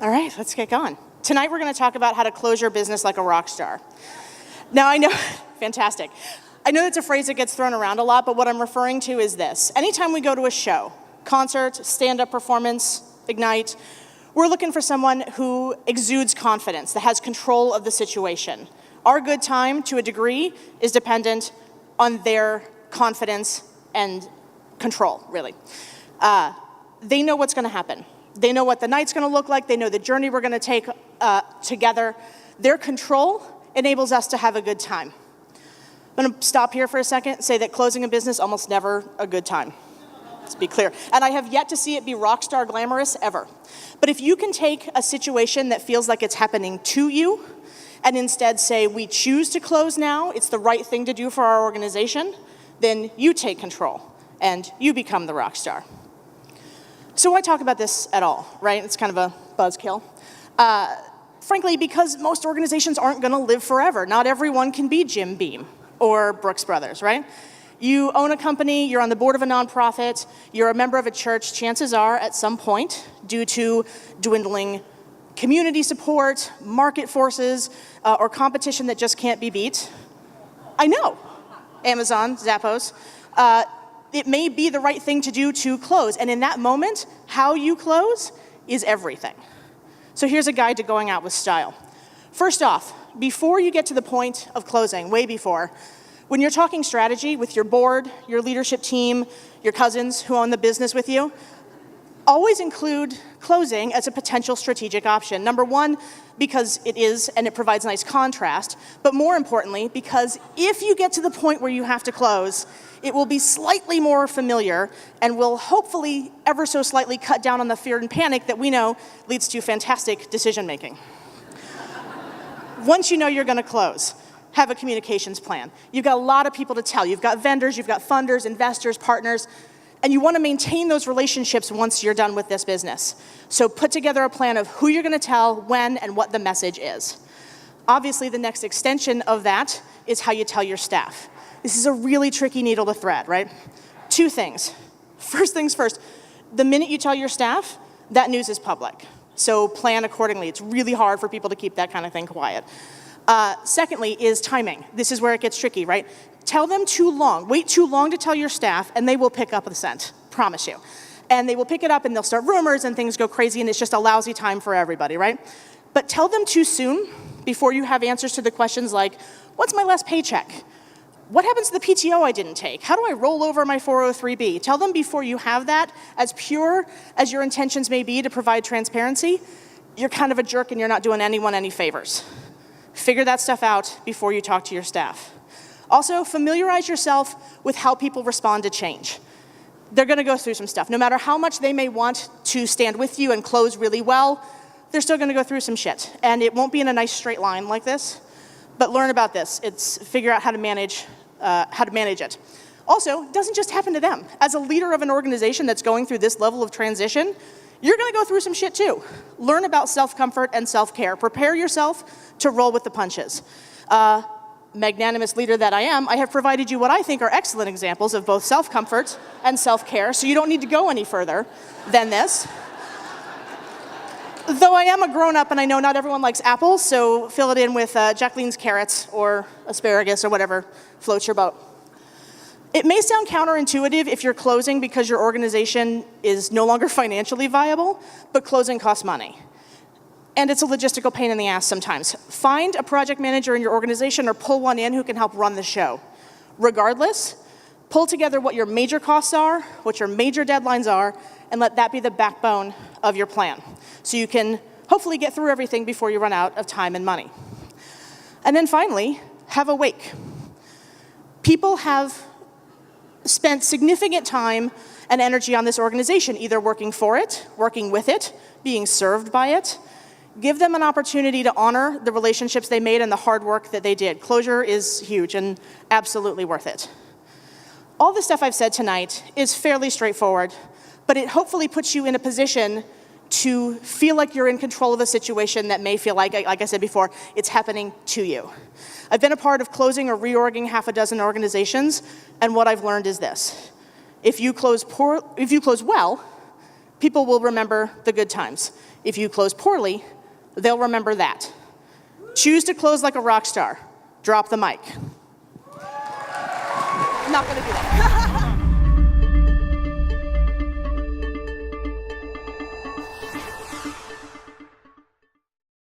All right, let's get going. Tonight we're going to talk about how to close your business like a rock star. Now I know, fantastic. I know that's a phrase that gets thrown around a lot, but what I'm referring to is this. Anytime we go to a show, concert, stand-up performance, Ignite, we're looking for someone who exudes confidence, that has control of the situation. Our good time, to a degree, is dependent on their confidence and control, really. They know what's going to happen. They know what the night's going to look like. They know the journey we're going to take together. Their control enables us to have a good time. I'm going to stop here for a second, say that closing a business almost never a good time. Let's be clear. And I have yet to see it be rock star glamorous ever. But if you can take a situation that feels like it's happening to you and instead say, we choose to close now, it's the right thing to do for our organization, then you take control and you become the rock star. So why talk about this at all, right? It's kind of a buzzkill. Frankly, because most organizations aren't going to live forever. Not everyone can be Jim Beam or Brooks Brothers, right? You own a company, you're on the board of a nonprofit, you're a member of a church, chances are at some point, due to dwindling community support, market forces, or competition that just can't be beat. I know, Amazon, Zappos, it may be the right thing to do to close. And in that moment, how you close is everything. So here's a guide to going out with style. First off, before you get to the point of closing, way before, when you're talking strategy with your board, your leadership team, your cousins who own the business with you, always include closing as a potential strategic option. Number one, because it is and it provides nice contrast, but more importantly, because if you get to the point where you have to close, it will be slightly more familiar and will hopefully ever so slightly cut down on the fear and panic that we know leads to fantastic decision making. Once you know you're going to close, have a communications plan. You've got a lot of people to tell. You've got vendors, you've got funders, investors, partners, and you want to maintain those relationships once you're done with this business. So put together a plan of who you're going to tell, when, and what the message is. Obviously, the next extension of that is how you tell your staff. This is a really tricky needle to thread, right? Two things. First things first, the minute you tell your staff, that news is public. So plan accordingly. It's really hard for people to keep that kind of thing quiet. Secondly is timing. This is where it gets tricky, right? Tell them too long. Wait too long to tell your staff, and they will pick up the scent. Promise you. And they will pick it up, and they'll start rumors, and things go crazy, and it's just a lousy time for everybody, right? But tell them too soon before you have answers to the questions like, what's my last paycheck? What happens to the PTO I didn't take? How do I roll over my 403B? Tell them before you have that, as pure as your intentions may be to provide transparency, you're kind of a jerk and you're not doing anyone any favors. Figure that stuff out before you talk to your staff. Also, familiarize yourself with how people respond to change. They're going to go through some stuff. No matter how much they may want to stand with you and close really well, they're still going to go through some shit. And it won't be in a nice straight line like this. But learn about this. It's figure out how to manage it. Also, it doesn't just happen to them. As a leader of an organization that's going through this level of transition, you're going to go through some shit too. Learn about self-comfort and self-care. Prepare yourself to roll with the punches. Magnanimous leader that I am, I have provided you what I think are excellent examples of both self-comfort and self-care, so you don't need to go any further than this. Though I am a grown-up and I know not everyone likes apples, so fill it in with Jacqueline's carrots or asparagus or whatever floats your boat. It may sound counterintuitive if you're closing because your organization is no longer financially viable, but closing costs money. And it's a logistical pain in the ass sometimes. Find a project manager in your organization or pull one in who can help run the show. Regardless, pull together what your major costs are, what your major deadlines are, and let that be the backbone of your plan. So you can hopefully get through everything before you run out of time and money. And then finally, have a wake. People have spent significant time and energy on this organization, either working for it, working with it, being served by it. Give them an opportunity to honor the relationships they made and the hard work that they did. Closure is huge and absolutely worth it. All the stuff I've said tonight is fairly straightforward, but it hopefully puts you in a position to feel like you're in control of a situation that may feel like I said before, it's happening to you. I've been a part of closing or reorging half a dozen organizations, and what I've learned is this. If you close well, people will remember the good times. If you close poorly, they'll remember that. Choose to close like a rock star. Drop the mic. Not gonna do that.